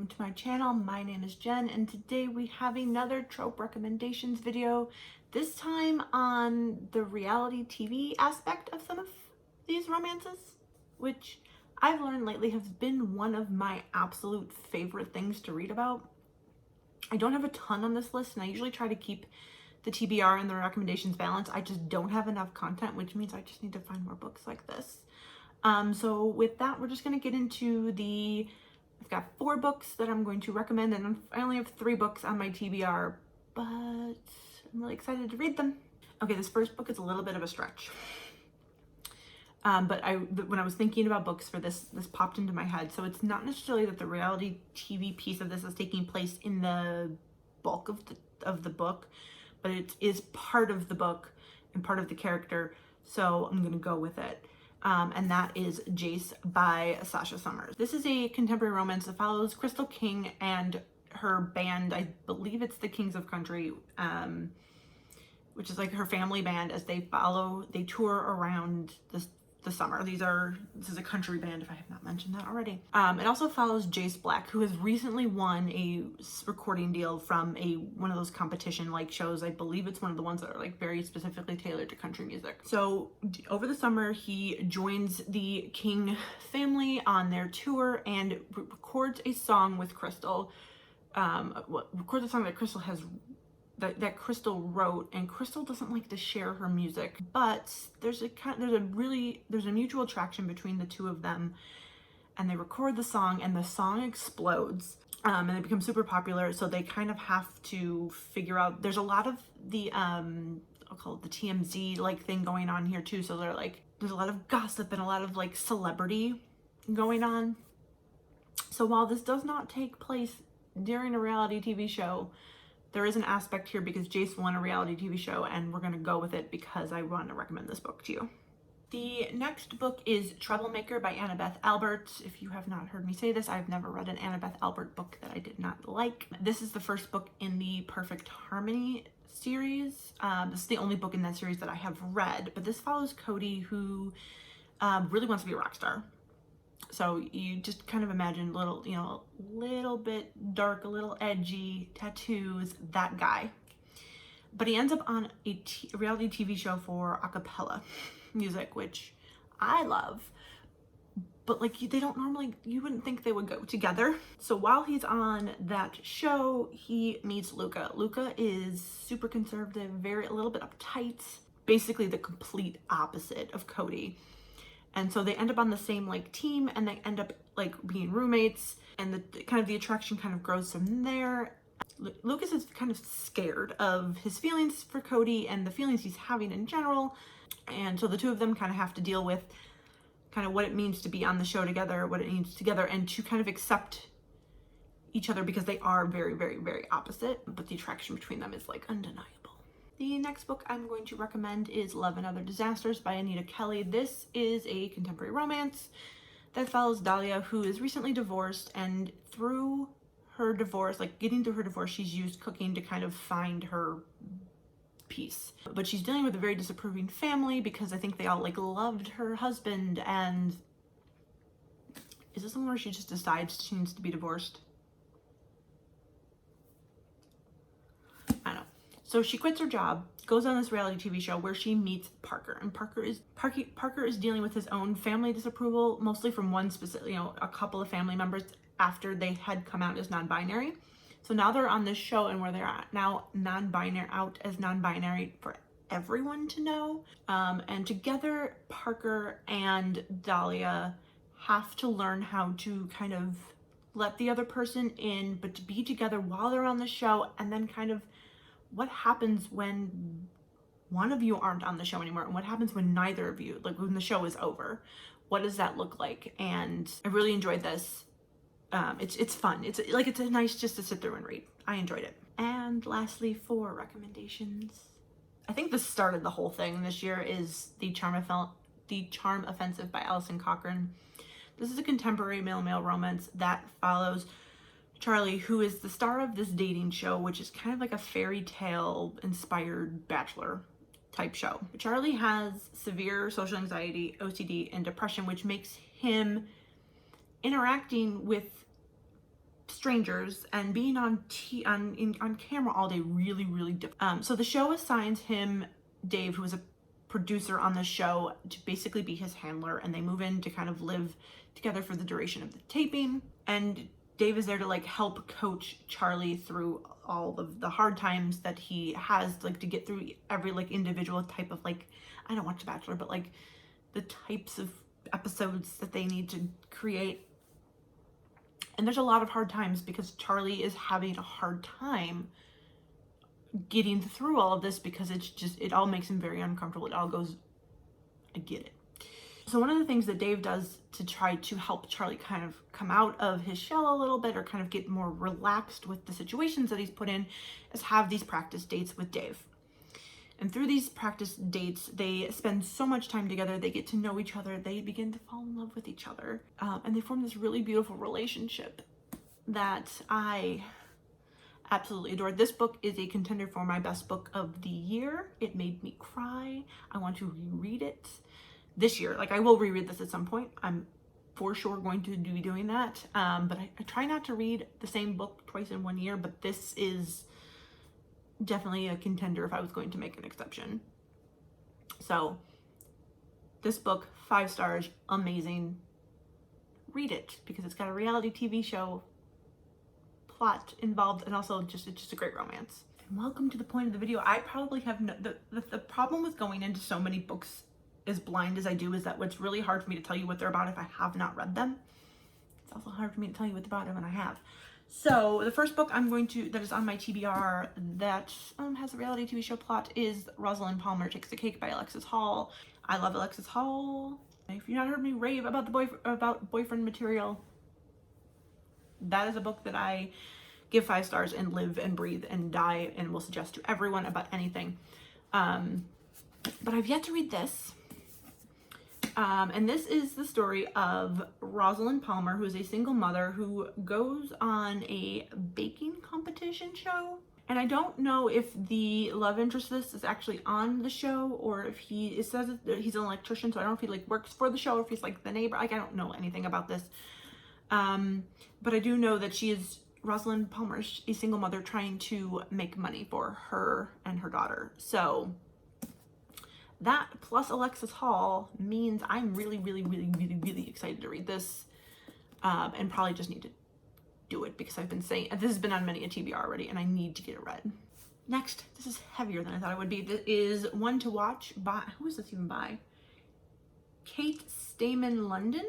welcome to my channel. My name is Jen and today we have another trope recommendations video, this time on the reality TV aspect of some of these romances, which I've learned lately has been one of my absolute favorite things to read about. I don't have a ton on this list and I usually try to keep the TBR and the recommendations balanced. I just don't have enough content, which means I just need to find more books like this. So with that, we're just going to get into I've got 4 books that I'm going to recommend, and I only have 3 books on my TBR, but I'm really excited to read them. Okay, this first book is a little bit of a stretch. But when I was thinking about books for this popped into my head. So it's not necessarily that the reality TV piece of this is taking place in the bulk of the book, but it is part of the book and part of the character. So I'm going to go with it. And that is Jace by Sasha Summers. This is a contemporary romance that follows Crystal King and her band. I believe it's the Kings of Country, which is like her family band, as they tour around the summer. This is a country band, if I have not mentioned that already. It also follows Jace Black, who has recently won a recording deal from one of those competition like shows. I believe it's one of the ones that are like very specifically tailored to country music. So over the summer, he joins the King family on their tour and records a song with Crystal. Records a song that Crystal has that Crystal wrote, and Crystal doesn't like to share her music, but there's a mutual attraction between the two of them, and they record the song, and the song explodes, and they become super popular. So they kind of have to figure out, there's a lot of the I'll call it the TMZ like thing going on here too. So there's a lot of gossip and a lot of like celebrity going on. So while this does not take place during a reality TV show, there is an aspect here because Jace won a reality TV show, and we're going to go with it because I want to recommend this book to you. The next book is Troublemaker by Annabeth Albert. If you have not heard me say this, I've never read an Annabeth Albert book that I did not like. This is the first book in the Perfect Harmony series. This is the only book in that series that I have read, but this follows Cody, who really wants to be a rock star. So you just kind of imagine a little bit dark, a little edgy, tattoos, that guy. But he ends up on a reality TV show for a cappella music, which I love. But they don't normally, you wouldn't think they would go together. So while he's on that show, he meets Luca. Luca is super conservative, a little bit uptight, basically the complete opposite of Cody. And so they end up on the same team, and they end up being roommates, and the attraction kind of grows from there. Lucas is kind of scared of his feelings for Cody and the feelings he's having in general. And so the two of them kind of have to deal with kind of what it means to be on the show together, what it means together, and to kind of accept each other because they are very, very, very opposite, but the attraction between them is undeniable. The next book I'm going to recommend is Love and Other Disasters by Anita Kelly. This is a contemporary romance that follows Dahlia, who is recently divorced, and through her divorce, getting through her divorce, she's used cooking to kind of find her peace. But she's dealing with a very disapproving family because I think they all loved her husband, and is this somewhere she just decides she needs to be divorced? I don't know. So she quits her job, goes on this reality TV show where she meets Parker, and Parker is dealing with his own family disapproval, mostly from one specific, a couple of family members after they had come out as non-binary. So now they're on this show, and where they're now out as non-binary for everyone to know. And together, Parker and Dahlia have to learn how to kind of let the other person in, but to be together while they're on the show, and then kind of what happens when one of you aren't on the show anymore, and what happens when neither of you, when the show is over, what does that look like? And I really enjoyed this. It's fun. It's nice just to sit through and read. I enjoyed it. And lastly, for recommendations, I think this started the whole thing this year, is the Charm Offensive by Allison Cochran. This is a contemporary male-male romance that follows Charlie, who is the star of this dating show, which is kind of like a fairy tale inspired bachelor type show. Charlie has severe social anxiety, OCD, and depression, which makes him interacting with strangers, and being on camera all day really difficult. So the show assigns him Dave, who is a producer on the show, to basically be his handler, and they move in to kind of live together for the duration of the taping. And Dave is there to like help coach Charlie through all of the hard times that he has, like to get through every like individual type of, like, I don't watch The Bachelor, but like the types of episodes that they need to create. And there's a lot of hard times because Charlie is having a hard time getting through all of this, because it's just, it all makes him very uncomfortable. It all goes, I get it. So one of the things that Dave does to try to help Charlie kind of come out of his shell a little bit, or kind of get more relaxed with the situations that he's put in, is have these practice dates with Dave. And through these practice dates, they spend so much time together, they get to know each other, they begin to fall in love with each other, and they form this really beautiful relationship that I absolutely adored. This book is a contender for my best book of the year. It made me cry. I want to reread it this year. Like, I will reread this at some point. I'm for sure going to be doing that. But I try not to read the same book twice in one year, but this is definitely a contender if I was going to make an exception. So this book, 5 stars, amazing. Read it, because it's got a reality TV show plot involved, and also it's just a great romance. And welcome to the point of the video. I probably have the problem with going into so many books as blind as I do is that it's really hard for me to tell you what they're about if I have not read them. It's also hard for me to tell you what they're about when I have. So the first book that is on my TBR that has a reality TV show plot is Rosalind Palmer Takes the Cake by Alexis Hall. I love Alexis Hall. If you've not heard me rave about boyfriend material, that is a book that I give 5 stars and live and breathe and die and will suggest to everyone about anything. But I've yet to read this. And this is the story of Rosalind Palmer, who is a single mother who goes on a baking competition show. And I don't know if the love interest of this is actually on the show, or if it says that he's an electrician, so I don't know if he like works for the show, or if he's like the neighbor. Like, I don't know anything about this. But I do know that Rosalind Palmer is a single mother trying to make money for her and her daughter. So that plus Alexis Hall means I'm really excited to read this, and probably just need to do it, because I've been saying this has been on many a TBR already, and I need to get it read. Next, this is heavier than I thought it would be. This is One to Watch by, who is this even by? Kate Stamen London.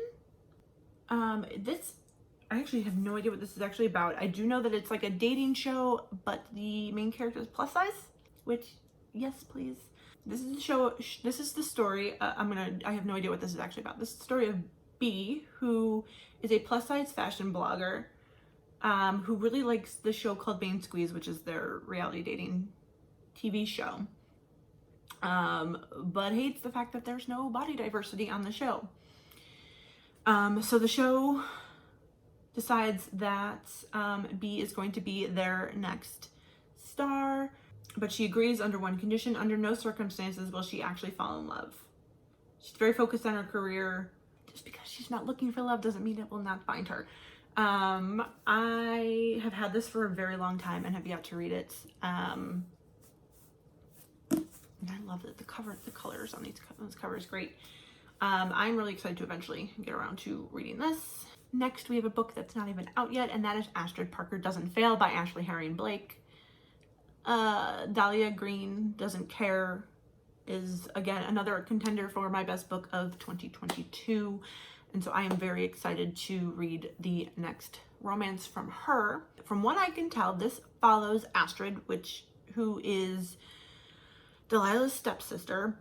I actually have no idea what this is actually about. I do know that it's like a dating show, but the main character is plus size, which, yes, please. This is the show, this is the story, I have no idea what this is actually about. This is the story of B, who is a plus size fashion blogger, who really likes the show called Bane Squeeze, which is their reality dating TV show, but hates the fact that there's no body diversity on the show. So the show decides that B is going to be their next star, but she agrees under one condition: under no circumstances will she actually fall in love. She's very focused on her career. Just because she's not looking for love doesn't mean it will not find her. I have had this for a very long time and have yet to read it. And I love it. The colors on this cover is great. I'm really excited to eventually get around to reading this. Next, we have a book that's not even out yet, and that is Astrid Parker Doesn't Fail by Ashley Harry and Blake. Dahlia Green Doesn't Care is, again, another contender for my best book of 2022. And so I am very excited to read the next romance from her. From what I can tell, this follows Astrid, who is Delilah's stepsister,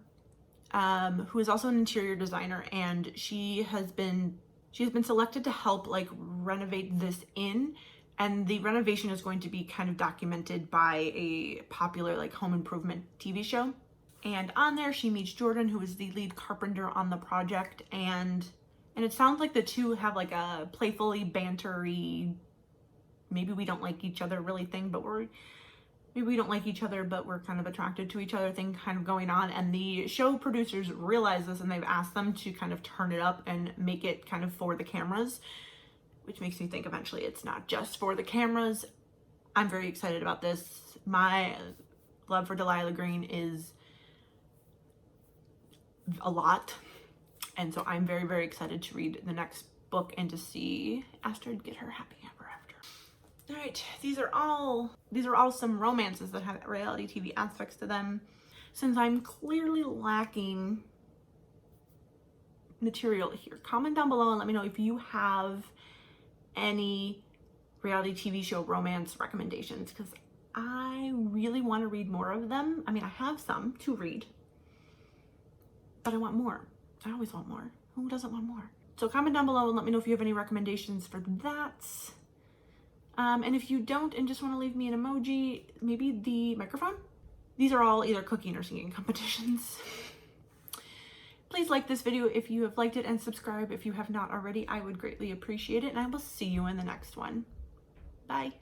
who is also an interior designer, and she has been selected to help like renovate this inn, and the renovation is going to be kind of documented by a popular like home improvement TV show. And on there she meets Jordan, who is the lead carpenter on the project, and it sounds like the two have like a playfully bantery, maybe we don't like each other really thing, but maybe we don't like each other, but we're kind of attracted to each other thing kind of going on. And the show producers realize this, and they've asked them to kind of turn it up and make it kind of for the cameras. which makes me think eventually it's not just for the cameras. I'm very excited about this. My love for Delilah Green is a lot, and so I'm very, very excited to read the next book and to see Astrid get her happy ever after. All right, these are all some romances that have reality TV aspects to them. Since I'm clearly lacking material here, comment down below and let me know if you have any reality TV show romance recommendations, because I really want to read more of them. I mean, I have some to read, but I want more. I always want more. Who doesn't want more? So comment down below and let me know if you have any recommendations for that. And if you don't and just want to leave me an emoji, maybe the microphone. These are all either cooking or singing competitions. Please like this video if you have liked it, and subscribe if you have not already. I would greatly appreciate it, and I will see you in the next one. Bye.